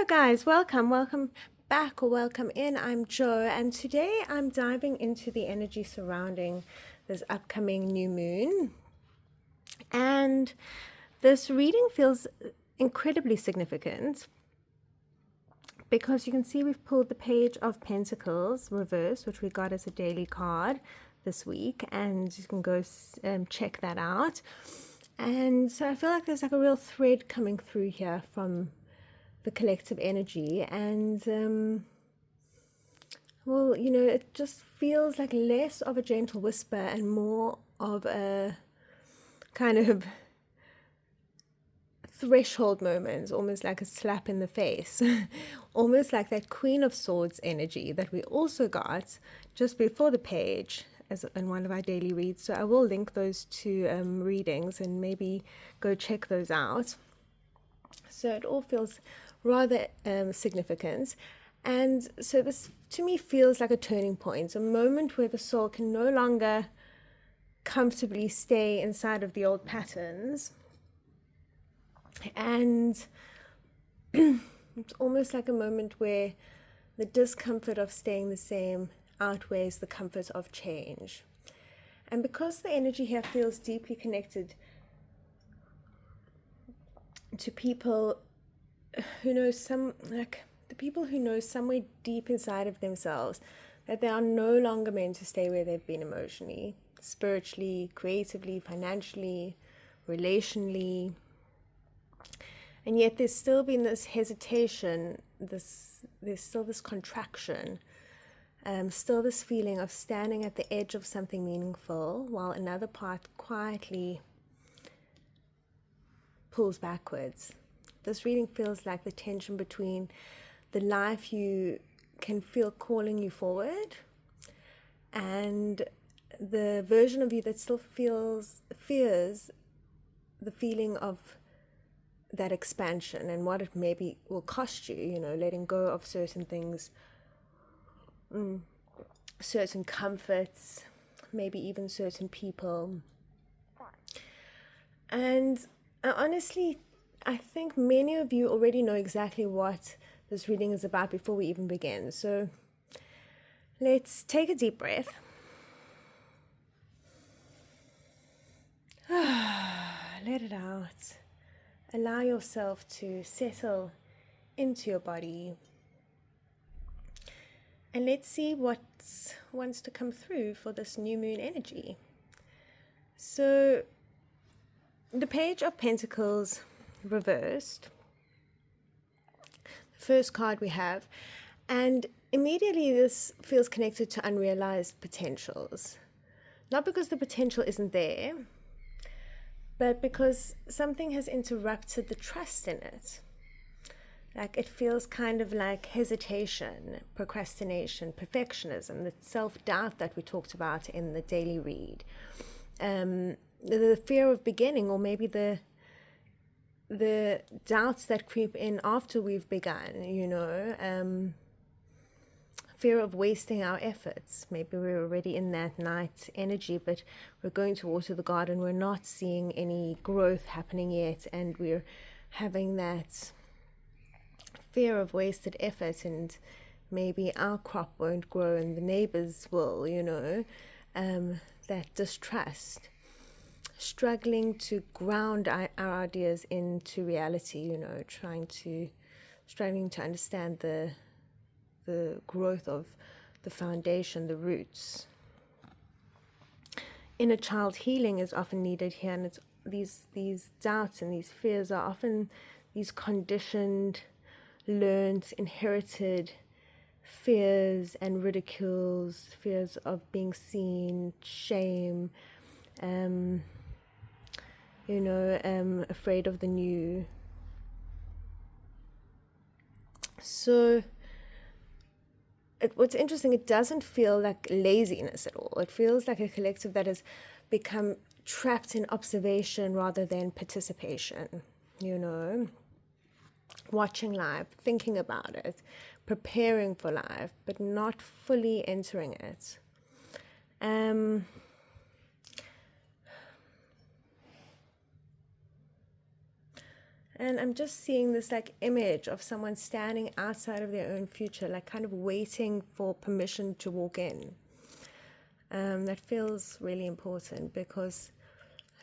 guys, welcome back or welcome in. I'm Jo, and today I'm diving into the energy surrounding this upcoming new moon. And this reading feels incredibly significant because you can see we've pulled the Page of Pentacles reverse, which we got as a daily card this week, and you can go check that out. And so I feel like there's like a real thread coming through here from the collective energy, and well, you know, it just feels like less of a gentle whisper and more of a kind of threshold moment, almost like a slap in the face, almost like that Queen of Swords energy that we also got just before the page as in one of our daily reads. So I will link those two readings and maybe go check those out. So it all feels rather significant. And so this to me feels like a turning point, a moment where the soul can no longer comfortably stay inside of the old patterns. And it's almost like a moment where the discomfort of staying the same outweighs the comfort of change. And because the energy here feels deeply connected to people who know the people who know somewhere deep inside of themselves that they are no longer meant to stay where they've been emotionally, spiritually, creatively, financially, relationally. And yet there's still been this hesitation, there's still this contraction, still this feeling of standing at the edge of something meaningful while another part quietly pulls backwards. This reading feels like the tension between the life you can feel calling you forward and the version of you that still fears the feeling of that expansion and what it maybe will cost you, you know, letting go of certain things, certain comforts, maybe even certain people. And honestly, I think many of you already know exactly what this reading is about before we even begin. So let's take a deep breath. Let it out. Allow yourself to settle into your body. And let's see what wants to come through for this new moon energy. So the Page of Pentacles reversed, the first card we have, and immediately this feels connected to unrealized potentials. Not because the potential isn't there, but because something has interrupted the trust in it. Like it feels kind of like hesitation, procrastination, perfectionism, the self-doubt that we talked about in the daily read, the fear of beginning, or maybe the doubts that creep in after we've begun, you know, fear of wasting our efforts. Maybe we're already in that night energy, but we're going to water the garden, we're not seeing any growth happening yet, and we're having that fear of wasted effort, and maybe our crop won't grow and the neighbors will, you know, that distrust. Struggling to ground our ideas into reality, you know, struggling to understand the growth of the foundation, the roots. Inner child healing is often needed here, and it's these doubts and these fears are often these conditioned, learned, inherited fears and ridicules, fears of being seen, shame, you know, afraid of the new. So what's interesting, it doesn't feel like laziness at all. It feels like a collective that has become trapped in observation rather than participation, you know, watching life, thinking about it, preparing for life, but not fully entering it. And I'm just seeing this like image of someone standing outside of their own future, like kind of waiting for permission to walk in. That feels really important because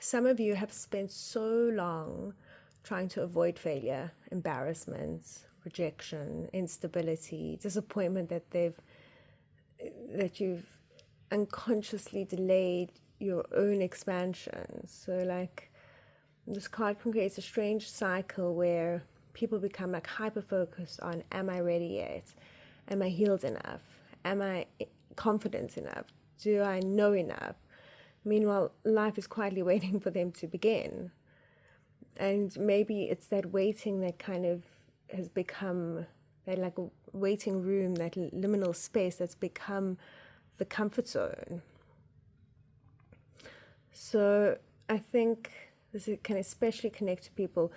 some of you have spent so long trying to avoid failure, embarrassment, rejection, instability, disappointment that you've unconsciously delayed your own expansion. So like this card can create a strange cycle where people become like hyper focused on, am I ready yet? Am I healed enough? Am I confident enough? Do I know enough? Meanwhile, life is quietly waiting for them to begin. And maybe it's that waiting that kind of has become that like a waiting room, that liminal space that's become the comfort zone. So I think this can especially connect to people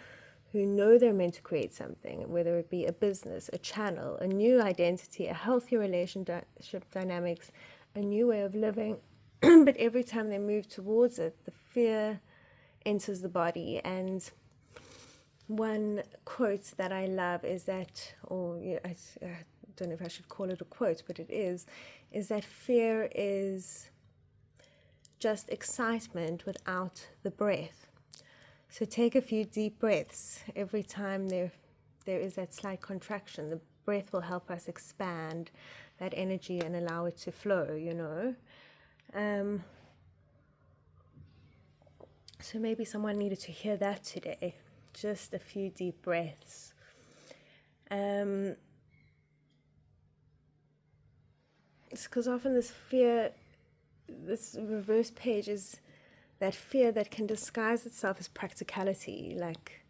who know they're meant to create something, whether it be a business, a channel, a new identity, a healthy relationship dynamics, a new way of living. But every time they move towards it, the fear enters the body. And one quote that I love is that, or yeah, I don't know if I should call it a quote, but it is that fear is just excitement without the breath. So take a few deep breaths every time there is that slight contraction. The breath will help us expand that energy and allow it to flow, you know. So maybe someone needed to hear that today. Just a few deep breaths. It's because often this fear, this reverse page is that fear that can disguise itself as practicality, like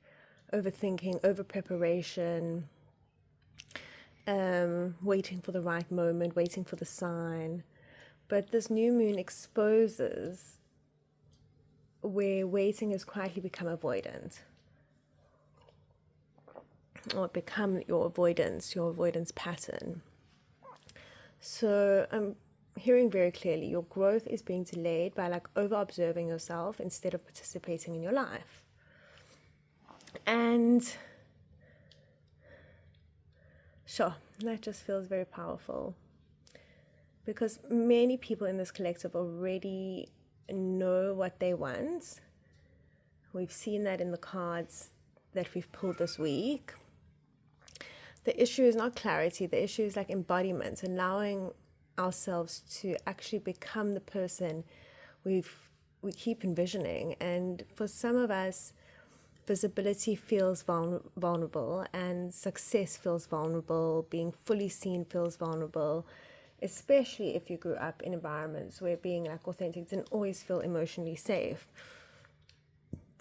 overthinking, over preparation, waiting for the right moment, waiting for the sign. But this new moon exposes where waiting has quietly become avoidant, or become your avoidance pattern. So I'm hearing very clearly your growth is being delayed by like over observing yourself instead of participating in your life. And sure, that just feels very powerful, because many people in this collective already know what they want. We've seen that in the cards that we've pulled this week. The issue is not clarity, the issue is like embodiment, allowing ourselves to actually become the person we keep envisioning. And for some of us, visibility feels vulnerable, and success feels vulnerable, being fully seen feels vulnerable, especially if you grew up in environments where being like authentic didn't always feel emotionally safe.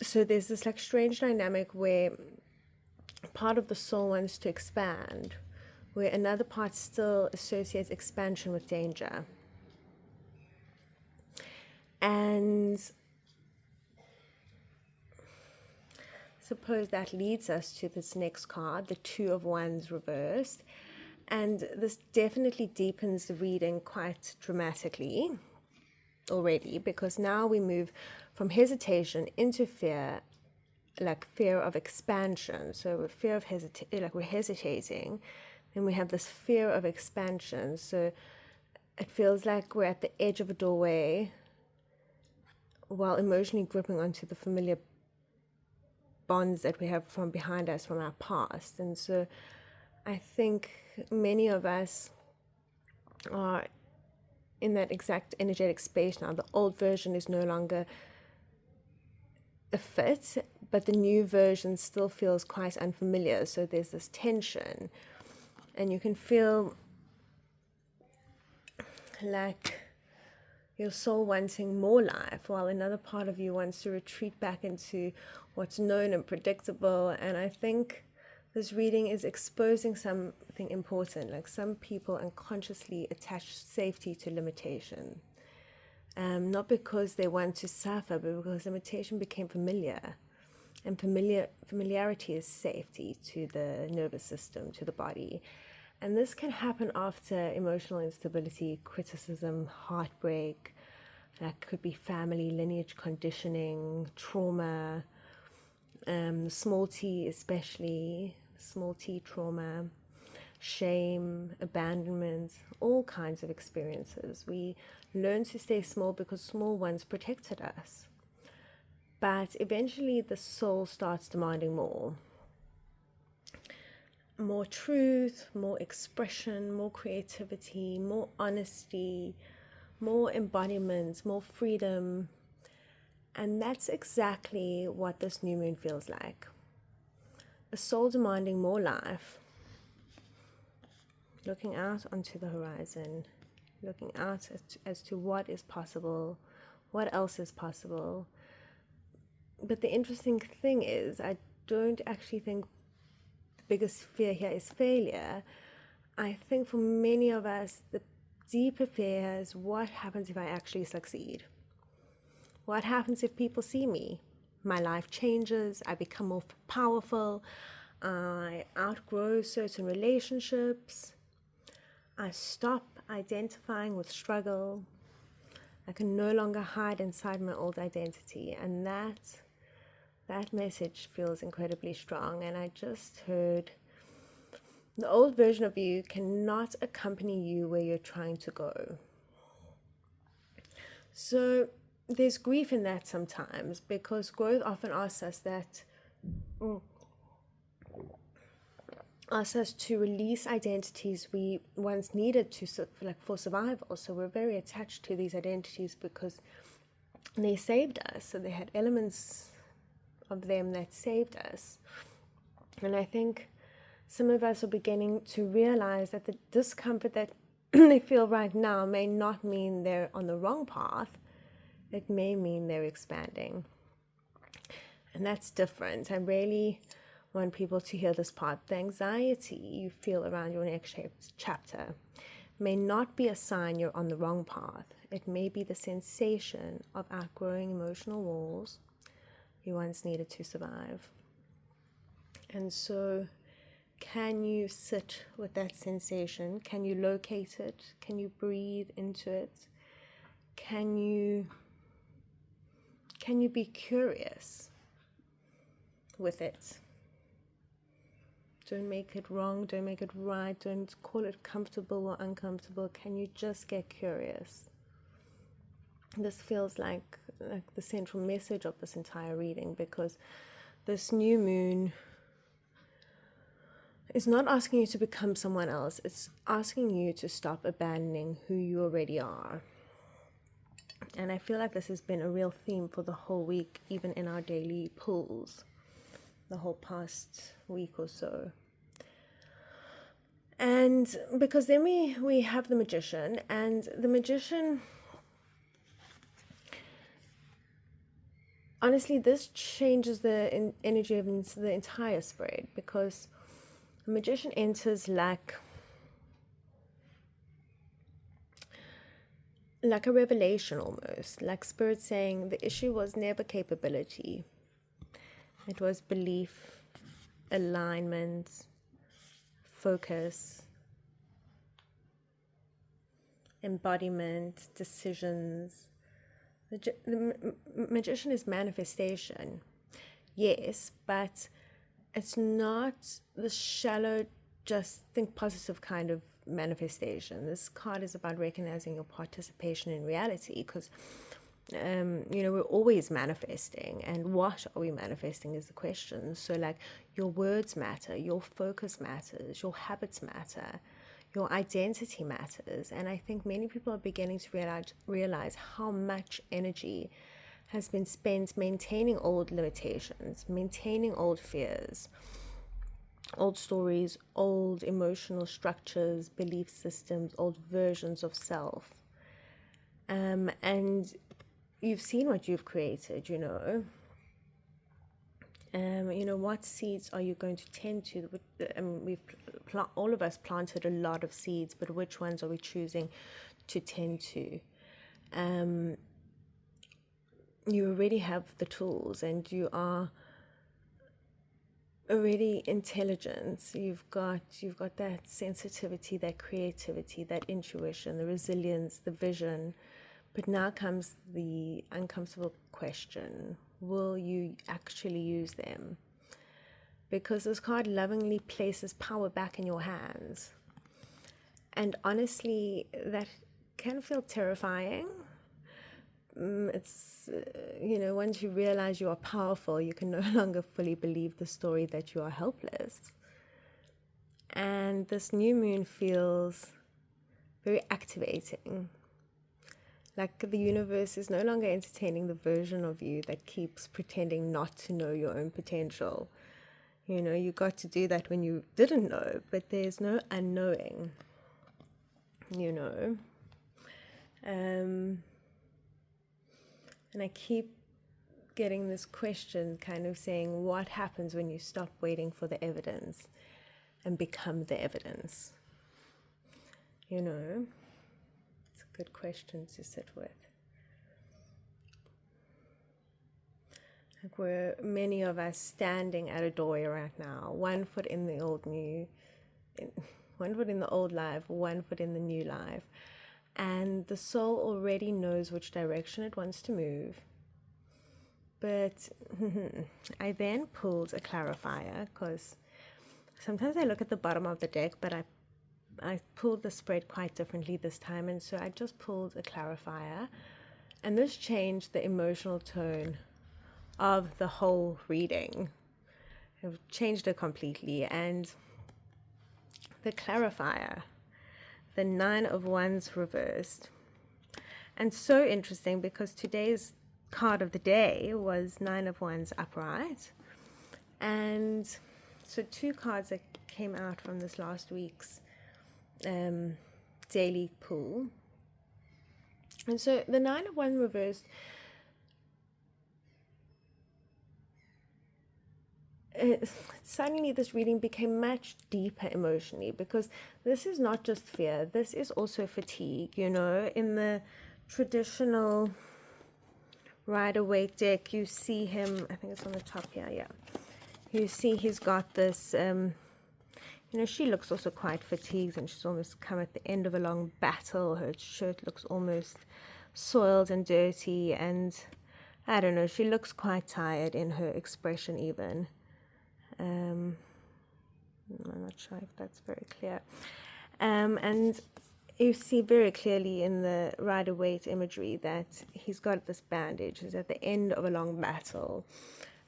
So there's this like strange dynamic where part of the soul wants to expand, where another part still associates expansion with danger. And suppose that leads us to this next card, the Two of Wands reversed. And this definitely deepens the reading quite dramatically already, because now we move from hesitation into fear, like fear of expansion. So fear of we're hesitating, and we have this fear of expansion. So it feels like we're at the edge of a doorway while emotionally gripping onto the familiar bonds that we have from behind us from our past. And so I think many of us are in that exact energetic space now. The old version is no longer a fit, but the new version still feels quite unfamiliar. So there's this tension, and you can feel like your soul wanting more life, while another part of you wants to retreat back into what's known and predictable. And I think this reading is exposing something important. Like some people unconsciously attach safety to limitation. Not because they want to suffer, but because limitation became familiar. And familiarity is safety to the nervous system, to the body. And this can happen after emotional instability, criticism, heartbreak. That could be family, lineage conditioning, trauma, small t especially, small t trauma, shame, abandonment, all kinds of experiences. We learn to stay small because small ones protected us. But eventually the soul starts demanding more. More truth, more expression, more creativity, more honesty, more embodiment, more freedom. And that's exactly what this new moon feels like. A soul demanding more life, looking out onto the horizon, looking out as to what is possible, what else is possible. But the interesting thing is, I don't actually think the biggest fear here is failure. I think for many of us, the deeper fear is what happens if I actually succeed? What happens if people see me? My life changes, I become more powerful, I outgrow certain relationships, I stop identifying with struggle, I can no longer hide inside my old identity. And that message feels incredibly strong. And I just heard the old version of you cannot accompany you where you're trying to go. So there's grief in that sometimes, because growth often asks us to release identities we once needed to, like, for survival. So we're very attached to these identities because they saved us. So they had elements of them that saved us. And I think some of us are beginning to realize that the discomfort that they feel right now may not mean they're on the wrong path. It may mean they're expanding. And that's different. I really want people to hear this part. The anxiety you feel around your next chapter may not be a sign you're on the wrong path. It may be the sensation of outgrowing emotional walls you once needed to survive. And so, can you sit with that sensation? Can you locate it? Can you breathe into it? Can you be curious with it? Don't make it wrong, don't make it right, don't call it comfortable or uncomfortable. Can you just get curious? This feels like the central message of this entire reading, because this new moon is not asking you to become someone else. It's asking you to stop abandoning who you already are. And I feel like this has been a real theme for the whole week, even in our daily pulls, the whole past week or so. And because then we have the Magician, and the Magician, honestly, this changes the energy of the entire spread, because the Magician enters like a revelation almost, like Spirit saying the issue was never capability. It was belief, alignment, focus, embodiment, decisions. The Magician is manifestation, yes, but it's not the shallow, just think positive kind of manifestation. This card is about recognizing your participation in reality, because we're always manifesting, and what are we manifesting is the question. So like, your words matter, your focus matters, your habits matter, your identity matters. And I think many people are beginning to realize how much energy has been spent maintaining old limitations, maintaining old fears, old stories, old emotional structures, belief systems, old versions of self. And you've seen what you've created, what seeds are you going to tend to? All of us planted a lot of seeds, but which ones are we choosing to tend to? You already have the tools, and you are already intelligent. You've got that sensitivity, that creativity, that intuition, the resilience, the vision. But now comes the uncomfortable question: will you actually use them? Because this card lovingly places power back in your hands. And honestly, that can feel terrifying. It's, once you realize you are powerful, you can no longer fully believe the story that you are helpless. And this new moon feels very activating. Like the universe is no longer entertaining the version of you that keeps pretending not to know your own potential. You got to do that when you didn't know, but there's no unknowing, And I keep getting this question kind of saying, what happens when you stop waiting for the evidence and become the evidence? It's a good question to sit with. Like we're many of us standing at a doorway right now, one foot in the old life, one foot in the new life. And the soul already knows which direction it wants to move. But I then pulled a clarifier, because sometimes I look at the bottom of the deck, but I pulled the spread quite differently this time. And so I just pulled a clarifier. And this changed the emotional tone of the whole reading. It changed it completely. And the clarifier, the 9 of Wands reversed. And so interesting, because today's card of the day was 9 of Wands upright. And so 2 cards that came out from this last week's daily pull. And so the 9 of Wands reversed, suddenly this reading became much deeper emotionally, because this is not just fear, this is also fatigue. In the traditional Rider-Waite deck, you see him, I think it's on the top here, yeah, you see he's got this she looks also quite fatigued, and she's almost come at the end of a long battle. Her shirt looks almost soiled and dirty, and I don't know, she looks quite tired in her expression even. I'm not sure if that's very clear. And you see very clearly in the Rider-Waite imagery that he's got this bandage. He's at the end of a long battle.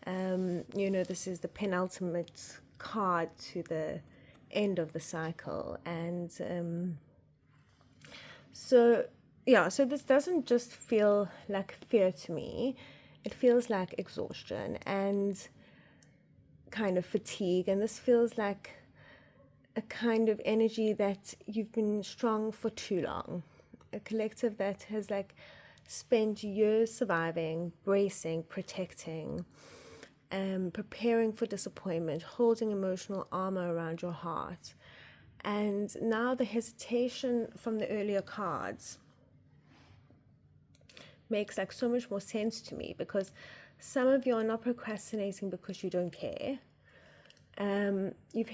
This is the penultimate card to the end of the cycle. And so this doesn't just feel like fear to me. It feels like exhaustion and kind of fatigue, and this feels like a kind of energy that you've been strong for too long, a collective that has spent years surviving, bracing, protecting, preparing for disappointment, holding emotional armor around your heart. And now the hesitation from the earlier cards makes so much more sense to me, because some of you are not procrastinating because you don't care. You've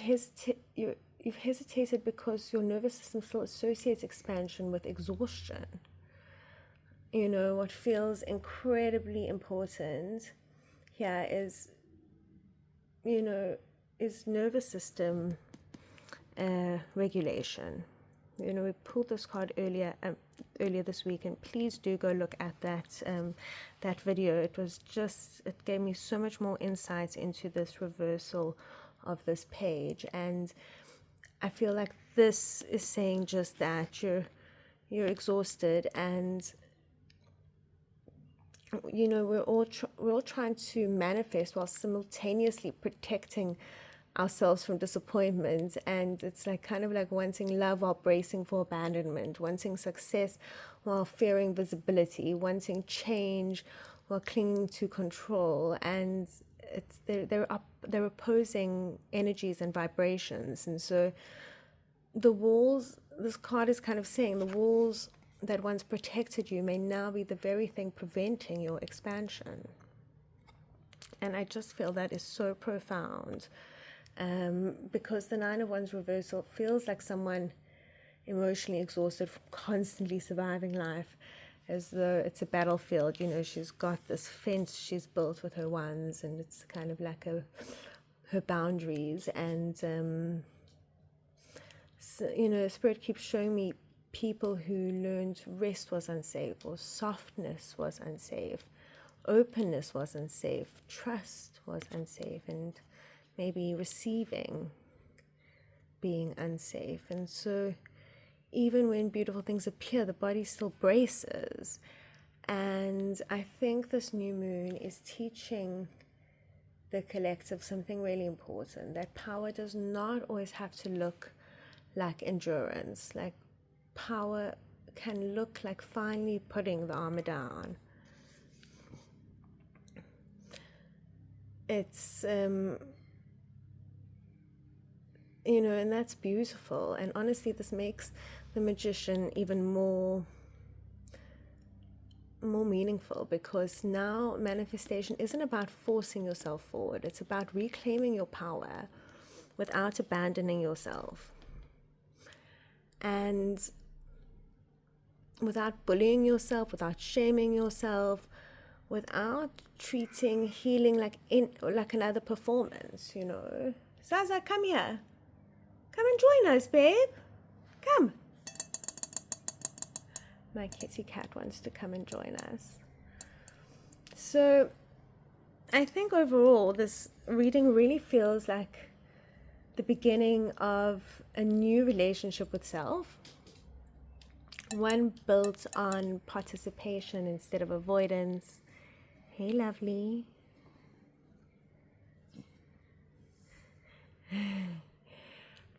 hesitated because your nervous system still associates expansion with exhaustion. What feels incredibly important here is nervous system regulation. We pulled this card earlier this week, and please do go look at that video. It gave me so much more insight into this reversal of this page, and I feel like this is saying just that you're exhausted, and we're all trying to manifest while simultaneously protecting ourselves from disappointment. And it's kind of like wanting love while bracing for abandonment, wanting success while fearing visibility, wanting change while clinging to control. And they're opposing energies and vibrations. And so the walls, this card is kind of saying the walls that once protected you may now be the very thing preventing your expansion. And I just feel that is so profound. Because the 9 of Wands reversal feels like someone emotionally exhausted from constantly surviving life, as though it's a battlefield. You know, she's got this fence she's built with her wands, and it's kind of like her boundaries. And so, you know, Spirit keeps showing me people who learned rest was unsafe, or softness was unsafe, openness was unsafe, trust was unsafe, and maybe receiving being unsafe. And so even when beautiful things appear, the body still braces. And I think this new moon is teaching the collective something really important, that power does not always have to look like endurance. Like, power can look like finally putting the armor down. It's you know, and that's beautiful. And honestly, this makes the magician even more meaningful, because now manifestation isn't about forcing yourself forward. It's about reclaiming your power without abandoning yourself, and without bullying yourself, without shaming yourself, without treating healing like another performance. You know, Zaza, come here. Come and join us, babe. Come. My kitty cat wants to come and join us. So I think overall this reading really feels like the beginning of a new relationship with self. One built on participation instead of avoidance. Hey, lovely.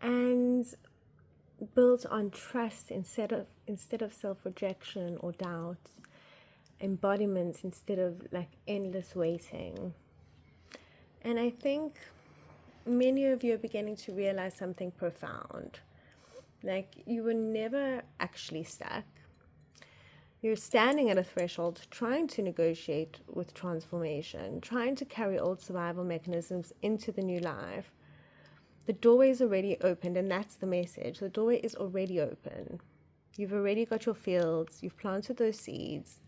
And built on trust instead of self-rejection or doubt, embodiment instead of like endless waiting. And I think many of you are beginning to realize something profound. Like, you were never actually stuck. You're standing at a threshold trying to negotiate with transformation, trying to carry old survival mechanisms into the new life. The doorway is already opened, and that's the message. The doorway is already open. You've already got your fields. You've planted those seeds.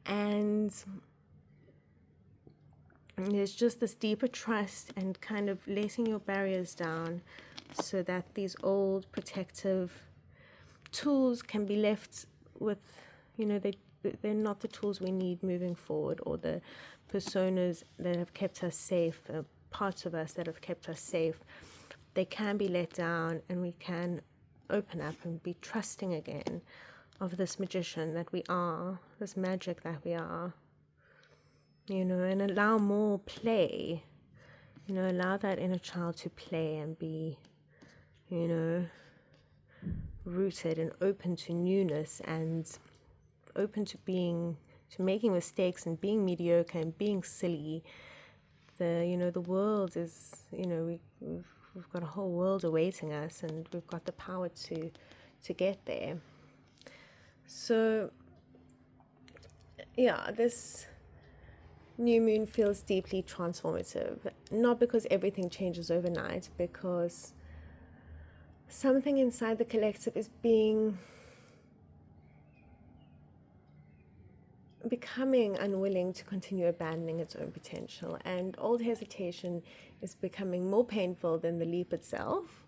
And there's just this deeper trust and kind of letting your barriers down so that these old protective tools can be left with, you know, they're not the tools we need moving forward, or the personas that have kept us safe, parts of us that have kept us safe. They can be let down, and we can open up and be trusting again of this magician that we are, this magic that we are, you know, and allow more play, you know, allow that inner child to play and be, you know, rooted and open to newness, and open to making mistakes and being mediocre and being silly. The world is, you know, we've got a whole world awaiting us, and we've got the power to get there. So yeah, this new moon feels deeply transformative, not because everything changes overnight, because something inside the collective is becoming unwilling to continue abandoning its own potential, and old hesitation is becoming more painful than the leap itself.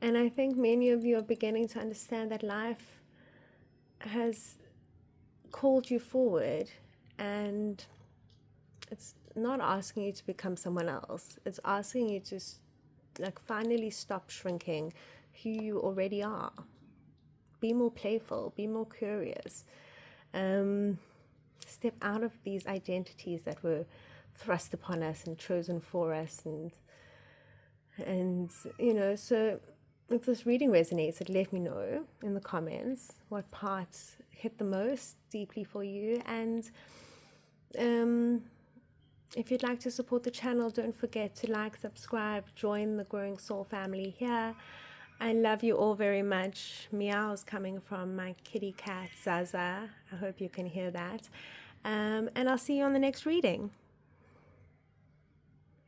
And I think many of you are beginning to understand that life has called you forward, and it's not asking you to become someone else. It's asking you to finally stop shrinking who you already are. Be more playful, be more curious. Step out of these identities that were thrust upon us and chosen for us, and you know, so if this reading resonates, let me know in the comments what parts hit the most deeply for you. And if you'd like to support the channel, don't forget to like, subscribe, join the Growing Soul family here. I love you all very much. Meows coming from my kitty cat Zaza. I hope you can hear that. And I'll see you on the next reading.